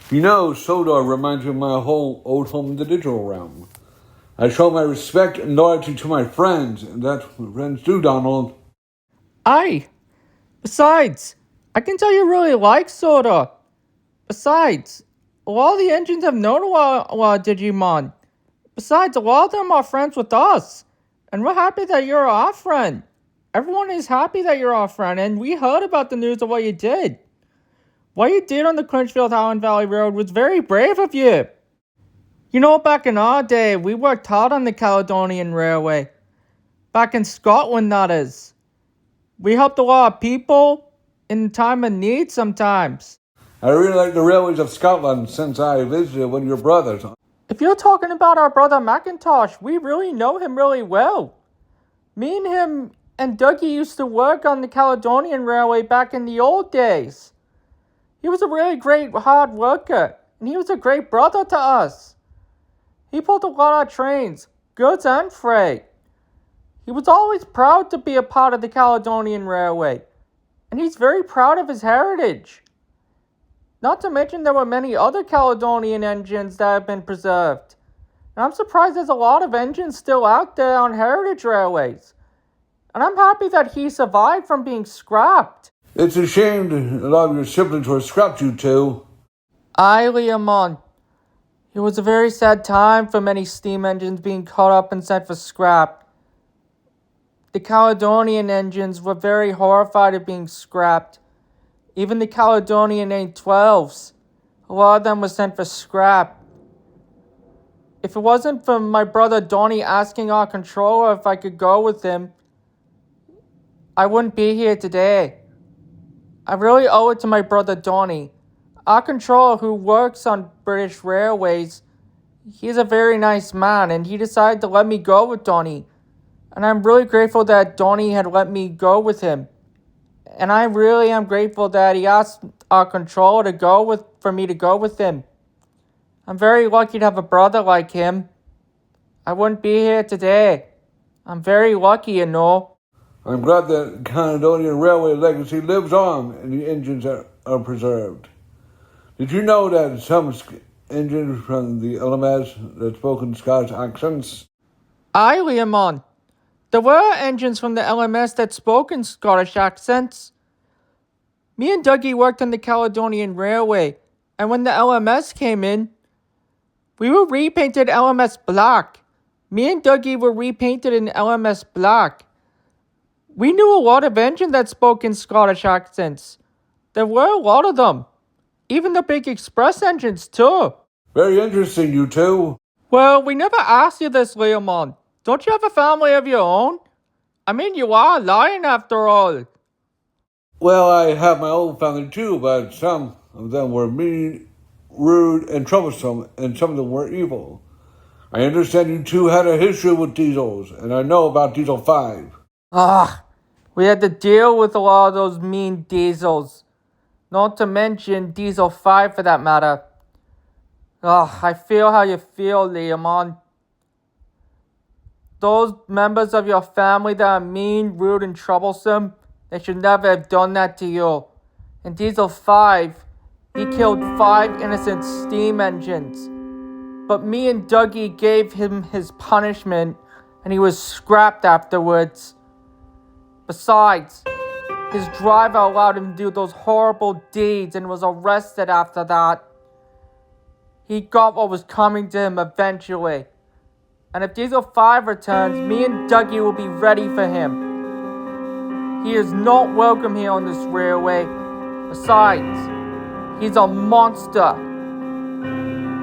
You know, Sodor reminds me of my whole old home in the digital realm. I show my respect and loyalty to my friends, and that's what friends do, Donald. Aye. Besides, I can tell you really like Sodor. Besides, a lot of the engines have known a lot of Digimon. Besides, a lot of them are friends with us. And we're happy that you're our friend. Everyone is happy that you're our friend, and we heard about the news of what you did. What you did on the Crunchfield Highland Valley Road was very brave of you. You know, back in our day, we worked hard on the Caledonian Railway. Back in Scotland, that is. We helped a lot of people in time of need sometimes. I really like the railways of Scotland since I visited one of your brothers. If you're talking about our brother Macintosh, we really know him really well. Me and him and Dougie used to work on the Caledonian Railway back in the old days. He was a really great hard worker, and he was a great brother to us. He pulled a lot of trains, goods and freight. He was always proud to be a part of the Caledonian Railway, and he's very proud of his heritage. Not to mention there were many other Caledonian engines that have been preserved. And I'm surprised there's a lot of engines still out there on heritage railways. And I'm happy that he survived from being scrapped. It's a shame a lot of your siblings were scrapped, you two. Aye, Leomon. It was a very sad time for many steam engines being caught up and sent for scrap. The Caledonian engines were very horrified at being scrapped. Even the Caledonian A12s, a lot of them were sent for scrap. If it wasn't for my brother Donnie asking our controller if I could go with him, I wouldn't be here today. I really owe it to my brother Donnie. Our controller who works on British Railways, he's a very nice man, and he decided to let me go with Donnie. And I'm really grateful that Donnie had let me go with him. And I really am grateful that he asked our controller for me to go with him. I'm very lucky to have a brother like him. I wouldn't be here today. I'm very lucky, you know. I'm glad that Caledonian Railway legacy lives on and the engines are preserved. Did you know that some engines from the LMS that spoke in Scottish accents? Aye, Leomon. There were engines from the LMS that spoke in Scottish accents. Me and Dougie worked on the Caledonian Railway, and when the LMS came in, we were repainted LMS black. Me and Dougie were repainted in LMS black. We knew a lot of engines that spoke in Scottish accents. There were a lot of them. Even the big express engines, too. Very interesting, you two. Well, we never asked you this, Leomon. Don't you have a family of your own? I mean, you are a lion after all. Well, I have my own family too, but some of them were mean, rude, and troublesome, and some of them were evil. I understand you two had a history with Diesels, and I know about Diesel 5. We had to deal with a lot of those mean Diesels. Not to mention Diesel 5 for that matter. I feel how you feel, Leomon. Those members of your family that are mean, rude, and troublesome, they should never have done that to you. In Diesel 5, he killed 5 innocent steam engines. But me and Dougie gave him his punishment, and he was scrapped afterwards. Besides, his driver allowed him to do those horrible deeds and was arrested after that. He got what was coming to him eventually. And if Diesel 5 returns, me and Dougie will be ready for him. He is not welcome here on this railway. Besides, he's a monster.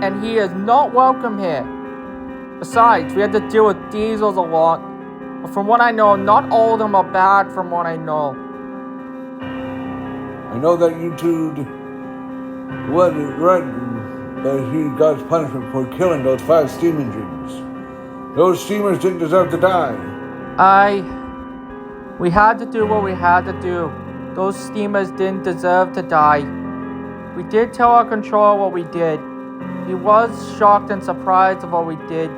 And he is not welcome here. Besides, we had to deal with Diesels a lot. But from what I know, not all of them are bad from what I know. I know that you two wasn't right, but he got his punishment for killing those 5 steam engines. Those steamers didn't deserve to die. We had to do what we had to do. Those steamers didn't deserve to die. We did tell our controller what we did. He was shocked and surprised of what we did.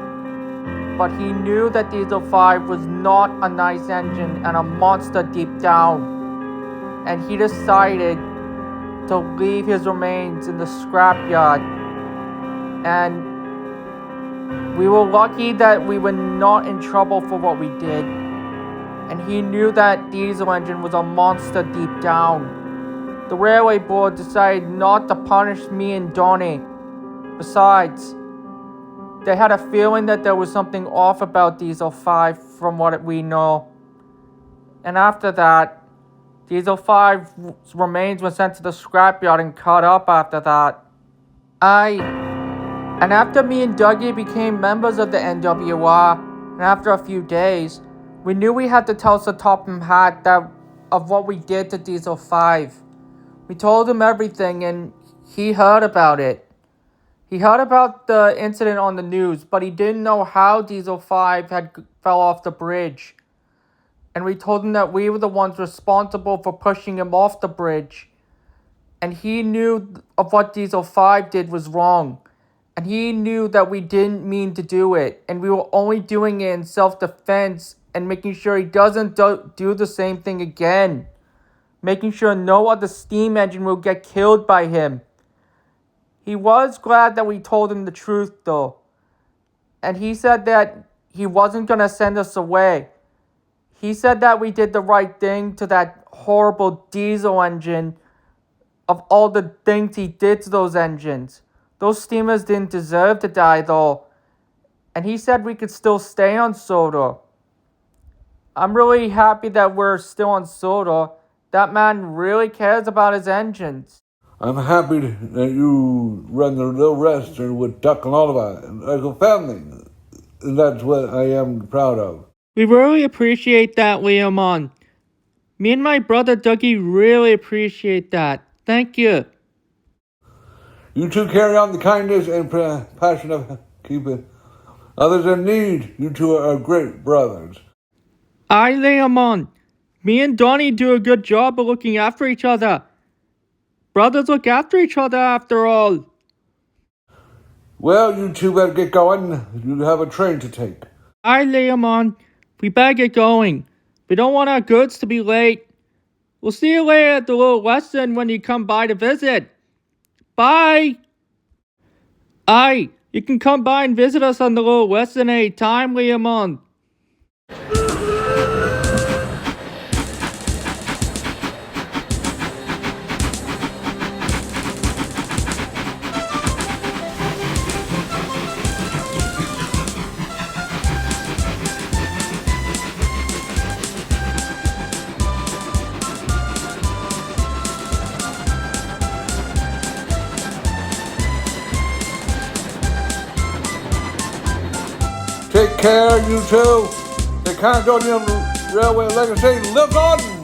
But he knew that Diesel 5 was not a nice engine and a monster deep down. And he decided to leave his remains in the scrapyard. And we were lucky that we were not in trouble for what we did. And he knew that diesel engine was a monster deep down. The railway board decided not to punish me and Donnie. Besides, they had a feeling that there was something off about Diesel 5 from what we know. And after that, Diesel 5's remains were sent to the scrapyard and cut up after that. And after me and Dougie became members of the NWR, and after a few days, we knew we had to tell Sir Topham Hatt of what we did to Diesel 5. We told him everything and he heard about it. He heard about the incident on the news, but he didn't know how Diesel 5 fell off the bridge. And we told him that we were the ones responsible for pushing him off the bridge. And he knew of what Diesel 5 did was wrong. And he knew that we didn't mean to do it. And we were only doing it in self-defense and making sure he doesn't do the same thing again. Making sure no other steam engine will get killed by him. He was glad that we told him the truth though. And he said that he wasn't going to send us away. He said that we did the right thing to that horrible diesel engine of all the things he did to those engines. Those steamers didn't deserve to die though. And he said we could still stay on Sodor. I'm really happy that we're still on Sodor. That man really cares about his engines. I'm happy that you run the little restaurant with Duck and Oliver like a family. And that's what I am proud of. We really appreciate that, Leomon. Me and my brother Dougie really appreciate that. Thank you. You two carry on the kindness and passion of keeping others in need. You two are great brothers. Aye, Leomon. Me and Donnie do a good job of looking after each other. Brothers look after each other after all. Well, you two better get going. You have a train to take. Aye, Leomon. We better get going. We don't want our goods to be late. We'll see you later at the little lesson when you come by to visit. Bye! Aye, you can come by and visit us on the little lesson any time, Leomon. Take care, you two. The Caledonian Railway Legacy lives on.